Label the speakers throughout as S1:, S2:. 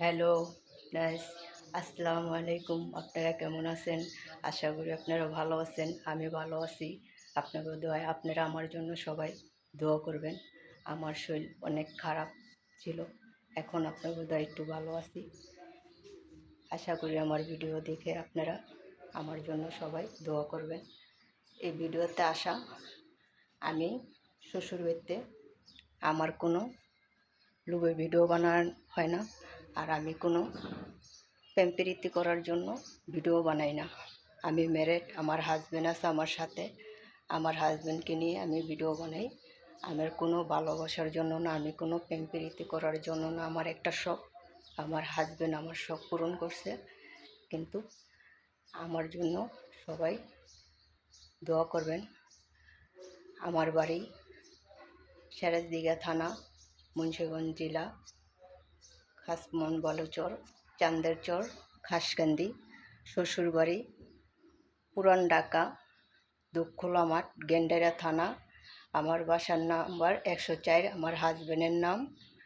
S1: Hello guys, আসসালামু আলাইকুম। আপনারা কেমন আছেন? আশা করি আপনারা ভালো আছেন। আমি ভালো আছি। আপনাদের দোয়ায় আপনারা আমার জন্য সবাই দোয়া করবেন। আমার শরীর অনেক খারাপ ছিল, এখন আপনাদের দোয়ায় একটু ভালো আছি। আশা করি আমার ভিডিও দেখে আপনারা আমার জন্য সবাই দোয়া করবেন। এই ভিডিওতে আসা, আমি শ্বশুরবাড়িতে আমার কোনো লোভের ভিডিও বানানো হয় না, আর আমি কোনো প্রেমপ্রীতি করার জন্য ভিডিও বানাই না। আমি ম্যারেড, আমার হাজব্যান্ড আছে আমার সাথে। আমার হাজব্যান্ডকে নিয়ে আমি ভিডিও বানাই। আমার কোনো ভালোবাসার জন্য না, আমি কোনো প্রেমপ্রীতি করার জন্য না। আমার একটা শখ, আমার হাজব্যান্ড আমার শখ পূরণ করছে। কিন্তু আমার জন্য সবাই দোয়া করবেন। আমার বাড়ি সিরাজদিঘি থানা, মুন্সিগঞ্জ জেলা, খাসমন বালুচর, চান্দেরচর, খাসকান্দি। শ্বশুরবাড়ি পুরান ঢাকা, দুঃখলা মাঠ, গেন্ডারিয়া থানা। আমার বাসার নাম্বার 104। আমার হাজব্যান্ডের নাম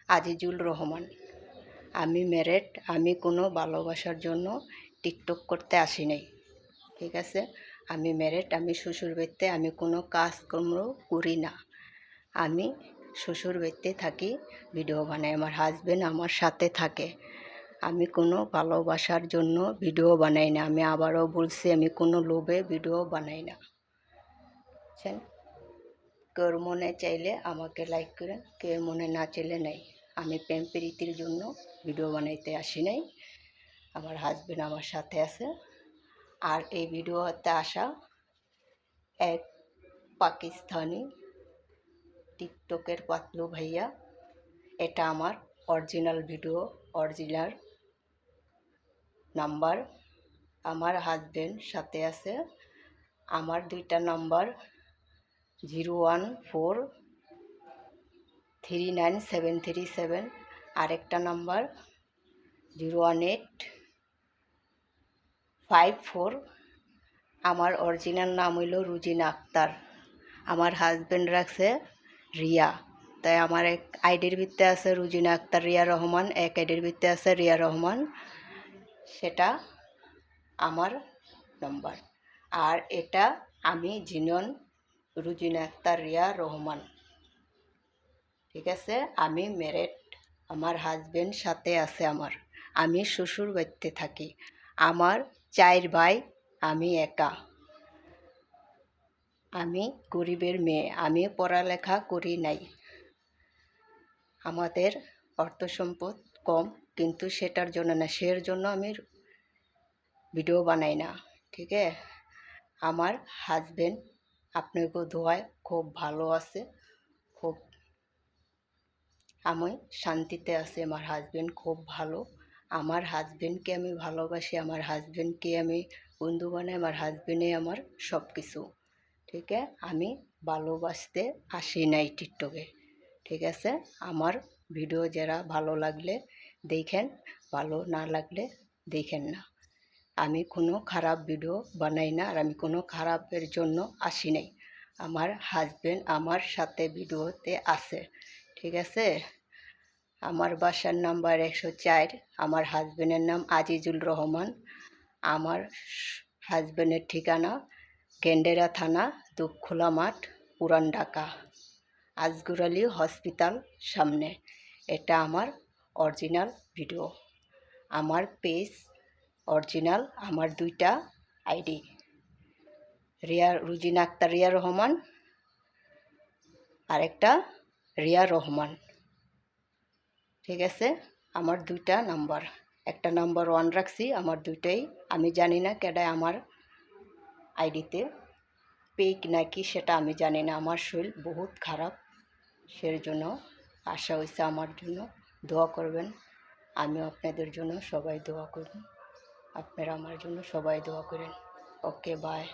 S1: আজিজুল রহমান। আমি ম্যারেড, আমি কোনো ভালোবাসার জন্য টিকটক করতে আসি নাই, ঠিক আছে? আমি ম্যারেড, আমি শ্বশুরবাড়িতে আমি কোনো কাজকর্ম করি না। আমি শ্বশুরবাড়িতে থাকি, ভিডিও বানাই। আমার হাজব্যান্ড আমার সাথে থাকে। আমি কোনো ভালোবাসার জন্য ভিডিও বানাই না। আমি আবারও বলছি, আমি কোনো লোভে ভিডিও বানাই না, বুঝছেন? কেউ মনে চাইলে আমাকে লাইক করেন, কেউ মনে না চাইলে নেই। আমি প্রেম প্রীতির জন্য ভিডিও বানাইতে আসি নাই। আমার হাজব্যান্ড আমার সাথে আছে। আর এই ভিডিওতে আসা এক পাকিস্তানি টিকটকের পাতলু ভাইয়া, এটা আমার অরিজিনাল ভিডিও, অরিজিনাল নাম্বার। আমার হাজব্যান্ড সাথে আছে। আমার দুইটা নাম্বার 014393737, আরেকটা নাম্বার 01854। আমার অরিজিনাল নাম হইল রুজিনা আক্তার। আমার হাজব্যান্ড রাখছে রিয়া, তাই আমার এক আইডির ভিত্তে আছে রুজিনা আক্তার রিয়া রহমান, এক আইডির ভিত্তে আছে রিয়া রহমান, সেটা আমার নম্বর। আর এটা আমি জিনন রুজিনা আক্তার রিয়া রহমান, ঠিক আছে? আমি ম্যারেড, আমার হাজব্যান্ড সাথে আছে আমার। আমি শ্বশুর বাড়িতে থাকি। আমার 4 ভাই, আমি একা। আমি গরিবের মেয়ে, আমি পড়ালেখা করি নাই। আমাদের অর্থ সম্পদ কম, কিন্তু সেটার জন্য না, সের জন্য আমি ভিডিও বানাই না, ঠিক আছে? আমার হাজব্যান্ড আপনাকে দোয়ায় খুব ভালো আছে, খুব আমি শান্তিতে আছি। আমার হাজব্যান্ড খুব ভালো। আমার হাজব্যান্ডকে আমি ভালোবাসি, আমার হাজব্যান্ডকে আমি বন্ধু বানাই। আমার হাজব্যান্ডে আমার সব কিছু, ঠিক আছে? আমি ভালোবাসতে আসি নাই টিকটকে, ঠিক আছে? আমার ভিডিও যারা ভালো লাগলে দেখেন, ভালো না লাগলে দেখেন না। আমি কোনো খারাপ ভিডিও বানাই না, আর আমি কোনো খারাপের জন্য আসি নাই। আমার হাজব্যান্ড আমার সাথে ভিডিওতে আছে, ঠিক আছে? আমার বাসার নাম্বার 104। আমার হাজব্যান্ডের নাম আজিজুল রহমান। আমার হাজব্যান্ডের ঠিকানা গেন্ডেরা থানা, দুঃখলা মাঠ, পুরান ঢাকা, আজগর আলী হসপিটাল সামনে। এটা আমার অরিজিনাল ভিডিও। আমার পেজ অরিজিনাল, আমার দুইটা আইডি, রিয়া রুজিনা আক্তার রিয়া রহমান, আরেকটা রিয়া রহমান, ঠিক আছে? আমার দুইটা নাম্বার, একটা নাম্বার 1 রাখছি। আমার দুইটাই, আমি জানি না কেডায় আমার আইডিতে পেক নাকি সেটা আমি জানি না। আমার শরীর বহুত খারাপ, সের জন্য আশা হয়েছে আমার জন্য দোয়া করবেন। আমিও আপনাদের জন্য সবাই দোয়া করবেন, আপনারা আমার জন্য সবাই দোয়া করেন। ওকে, বাই।